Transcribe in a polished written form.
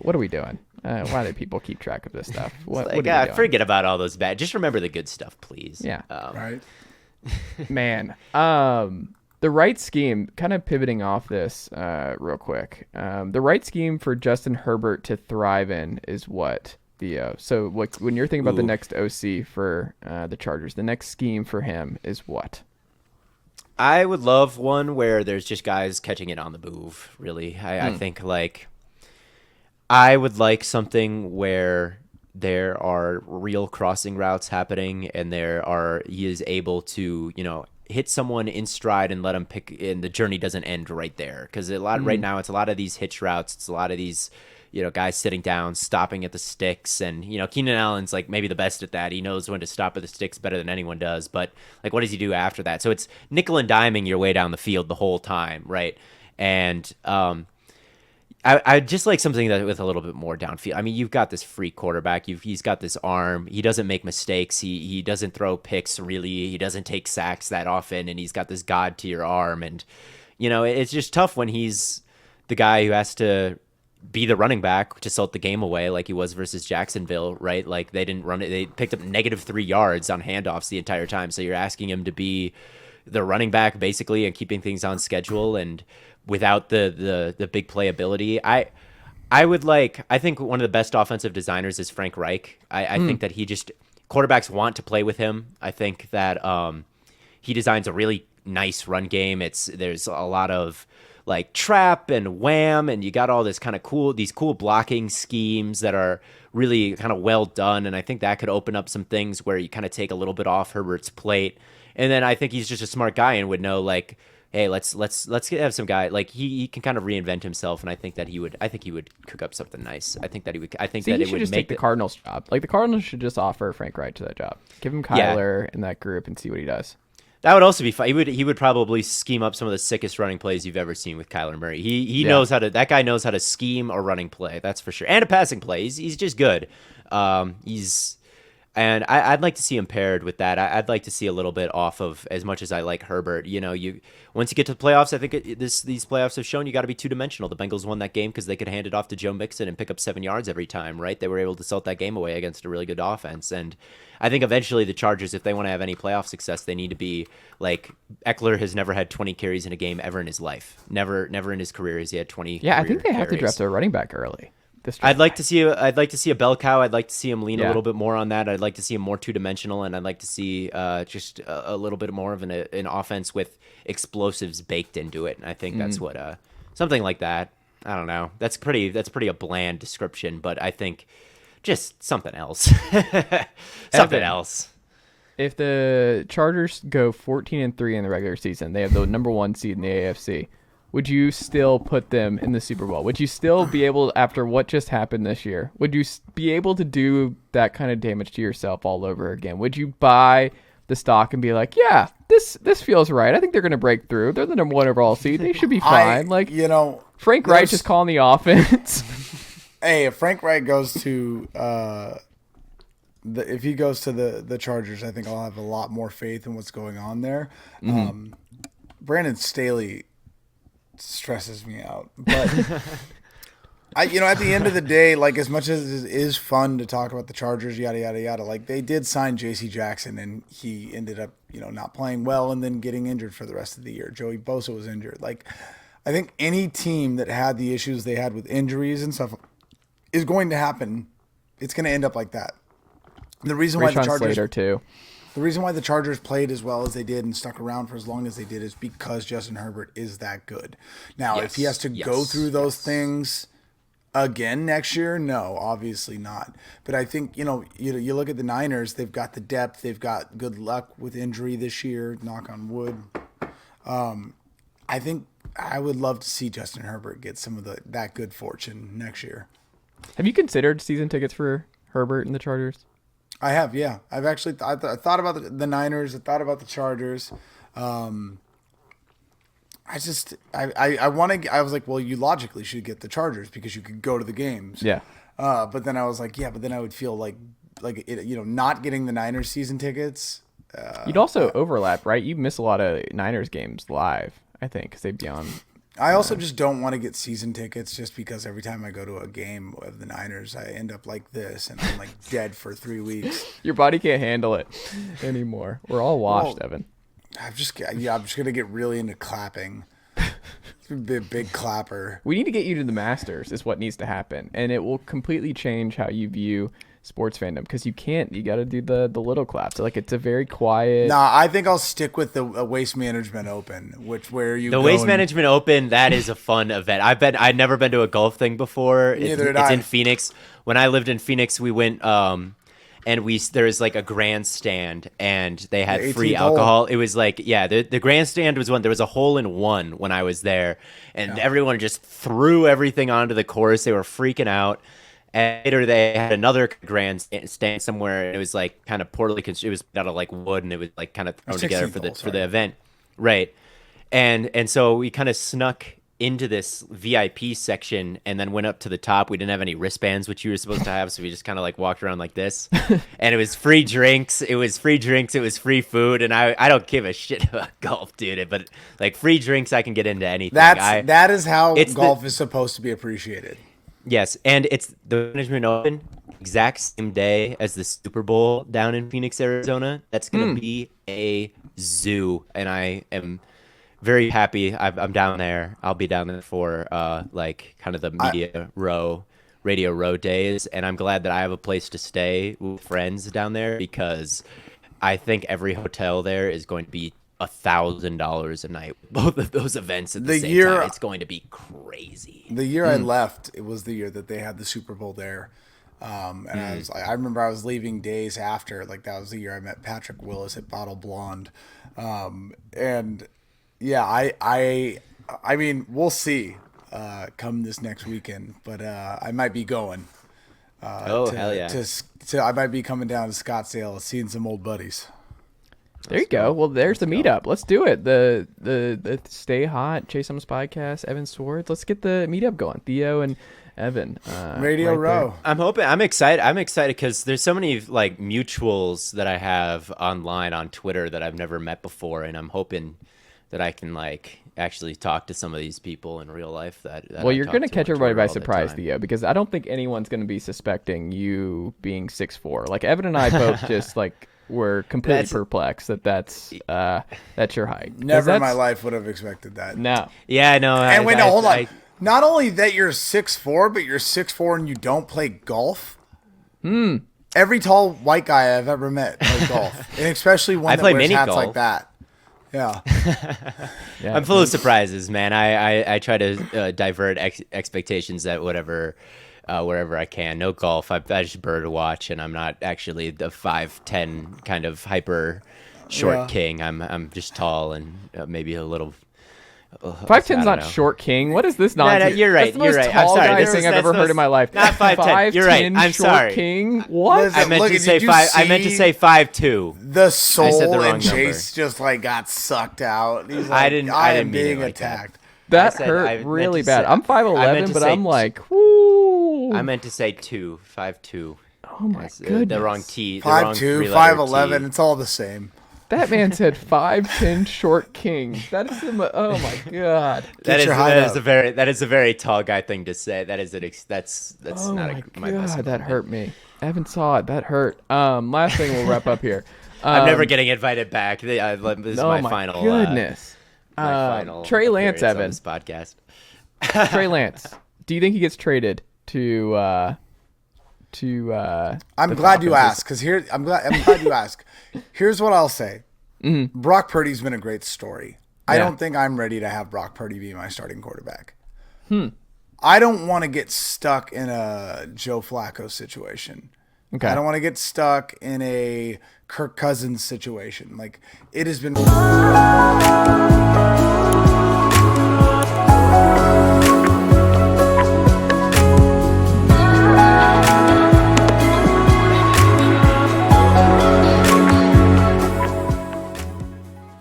What are we doing? Why do people keep track of this stuff? What are we doing? Forget about all those bad. Just remember the good stuff, please. Yeah. Right. Man, the right scheme, kind of pivoting off this real quick. The right scheme for Justin Herbert to thrive in is what, Theo? So when you're thinking about the next OC for the Chargers, the next scheme for him is what? I would love one where there's just guys catching it on the move, really. I think, like, I would like something where there are real crossing routes happening and he is able to, hit someone in stride and let them pick, and the journey doesn't end right there. Because right now it's a lot of these hitch routes. It's a lot of these, guys sitting down, stopping at the sticks. And, Keenan Allen's like maybe the best at that. He knows when to stop at the sticks better than anyone does. But like, what does he do after that? So it's nickel and diming your way down the field the whole time, right? And I just like something that with a little bit more downfield. I mean, you've got this freak quarterback. He's got this arm. He doesn't make mistakes. He doesn't throw picks really. He doesn't take sacks that often, and he's got this god to your arm. And it's just tough when he's the guy who has to be the running back to salt the game away, like he was versus Jacksonville, right? Like they didn't run it. They picked up -3 yards on handoffs the entire time. So you're asking him to be the running back basically and keeping things on schedule and without the big playability. I think one of the best offensive designers is Frank Reich. I think that quarterbacks want to play with him. I think that he designs a really nice run game. There's a lot of like trap and wham, and you got all this kind of cool blocking schemes that are really kind of well done. And I think that could open up some things where you kind of take a little bit off Herbert's plate. And then I think he's just a smart guy and would know like, hey, let's have some guy like he can kind of reinvent himself, and I think he would cook up something nice. I think that he would. I think that he it should would just make take the Cardinals job. Like the Cardinals should just offer Frank Reich to that job. Give him Kyler in that group and see what he does. That would also be fun. He would probably scheme up some of the sickest running plays you've ever seen with Kyler Murray. He knows how to. That guy knows how to scheme a running play. That's for sure, and a passing play. He's just good. And I'd like to see him paired with that. I'd like to see a little bit off of, as much as I like Herbert. Once you get to the playoffs, I think these playoffs have shown you got to be two-dimensional. The Bengals won that game because they could hand it off to Joe Mixon and pick up 7 yards every time, right? They were able to salt that game away against a really good offense. And I think eventually the Chargers, if they want to have any playoff success, they need to be like Eckler has never had 20 carries in a game ever in his life. Never in his career has he had 20. Yeah, I think they have to carries. draft a running back early. I'd like to see a bell cow. I'd like to see him lean a little bit more on that. I'd like to see him more two-dimensional, and I'd like to see just a little bit more of an offense with explosives baked into it. And I think that's what something like that. I don't know. That's pretty a bland description, but I think just something else. Something else. If the Chargers go 14-3 in the regular season, they have the number 1 seed in the AFC. Would you still put them in the Super Bowl? Would you still be able, after what just happened this year, would you be able to do that kind of damage to yourself all over again? Would you buy the stock and be like, yeah, this feels right. I think they're going to break through. They're the number 1 overall seed. They should be fine. Frank Reich is calling the offense. Hey, if Frank Reich goes to if he goes to the Chargers, I think I'll have a lot more faith in what's going on there. Brandon Staley stresses me out, but at the end of the day, like, as much as it is fun to talk about the Chargers, yada yada yada, like, they did sign J.C. Jackson, and he ended up not playing well and then getting injured for the rest of the year. Joey Bosa was injured. Like, I think any team that had the issues they had with injuries and stuff is going to happen. It's going to end up like that. And the reason why the Chargers Slater too. The reason why the Chargers played as well as they did and stuck around for as long as they did is because Justin Herbert is that good. Now, if he has to go through those things again next year, no, obviously not. But I think, you look at the Niners, they've got the depth, they've got good luck with injury this year, knock on wood. I think I would love to see Justin Herbert get some of that good fortune next year. Have you considered season tickets for Herbert and the Chargers? I have, yeah. I've actually I thought about the Niners. I thought about the Chargers. I was like, well, you logically should get the Chargers because you could go to the games. Yeah. But then I was like, yeah, but then I would feel like not getting the Niners season tickets. You'd also overlap, right? You miss a lot of Niners games live, I think, because they'd be on. I also just don't want to get season tickets just because every time I go to a game of the Niners, I end up like this and I'm like dead for 3 weeks. Your body can't handle it anymore. We're all washed, Well, Evan. I'm just gonna get really into clapping. Be a big clapper. We need to get you to the Masters is what needs to happen, and it will completely change how you view sports fandom because you got to do the little claps. Like, it's a very quiet. Nah, I think I'll stick with the Waste Management Open, the Waste Management Open. That is a fun event. I'd never been to a golf thing before. Neither It's in Phoenix. When I lived in Phoenix, we went and there's like a grandstand and they had The free 18th hole. alcohol. It was like, the grandstand was there was a hole in one when I was there, and everyone just threw everything onto the course. They were freaking out. And later they had another grandstand somewhere, and it was like kind of poorly constructed. It was out of like wood, and it was like kind of thrown together for the event, right? And so we kind of snuck into this VIP section and then went up to the top. We didn't have any wristbands, which you were supposed to have, so we just kind of like walked around like this. And it was free drinks. It was free food, and I don't give a shit about golf, dude. But like free drinks, I can get into anything. That is how golf is supposed to be appreciated. Yes, and it's the Management Open, exact same day as the Super Bowl down in Phoenix, Arizona. That's going to be a zoo, and I am very happy I'm down there. I'll be down there for like kind of the radio row days, and I'm glad that I have a place to stay with friends down there because I think every hotel there is going to be $1,000 a night. Both of those events at the same time. It's going to be crazy. The year I left, it was the year that they had the Super Bowl there. And I remember I was leaving days after, like that was the year I met Patrick Willis at Bottle Blonde. And yeah, I mean, we'll see, come this next weekend, but, I might be going, hell yeah. I might be coming down to Scottsdale, seeing some old buddies. There you go. Well, there's the meetup. Let's do it. The Stay Hot, Chase Thomas podcast, Evan Sowards. Let's get the meetup going. Theo and Evan. Radio Row. There. I'm excited because there's so many like mutuals that I have online on Twitter that I've never met before, and I'm hoping that I can like actually talk to some of these people in real life. Well, you're going to catch everybody by surprise, Theo, because I don't think anyone's going to be suspecting you being 6'4". Like Evan and I both just like. We're completely perplexed that's your height. Never in my life would have expected that. No. Yeah, no. And hold on. Not only that you're 6'4", but you're 6'4" and you don't play golf. Every tall white guy I've ever met plays golf, and especially one that wears hats like that. Yeah. I'm full of surprises, man. I try to divert expectations at wherever I can. No golf. I just bird watch, and I'm not actually the 5'10" kind of hyper short king. I'm just tall and maybe a little. 5'10's not short king. What is this nonsense? No, you're right. That's the most You're right. tall I'm sorry. guy thing I've ever heard in my life. Not 5'10. You're right. I'm short sorry. King. What? Listen, I meant to say five. I meant to say 5'2". The soul wrong and Chase just like got sucked out. He's like, I am mean being like attacked. That hurt really bad. I'm 5'11", but I'm like, whoo. I meant to say 5'2". Oh my goodness. The wrong T. 5'2", 5'11", it's all the same. That man said 5'10" short king. That is oh my god. That is a very tall guy thing to say. That's Oh not my best god, that hurt me. Evan saw it. That hurt. Last thing we'll wrap up here. I'm never getting invited back. This is my final. Goodness. Trey Lance, Evan. On this podcast. Trey Lance. Do you think he gets traded to? I'm glad you asked because I'm glad you asked. Here's what I'll say. Brock Purdy's been a great story. I don't think I'm ready to have Brock Purdy be my starting quarterback. I don't want to get stuck in a Joe Flacco situation. Okay. I don't want to get stuck in a Kirk Cousins situation. Like it has been.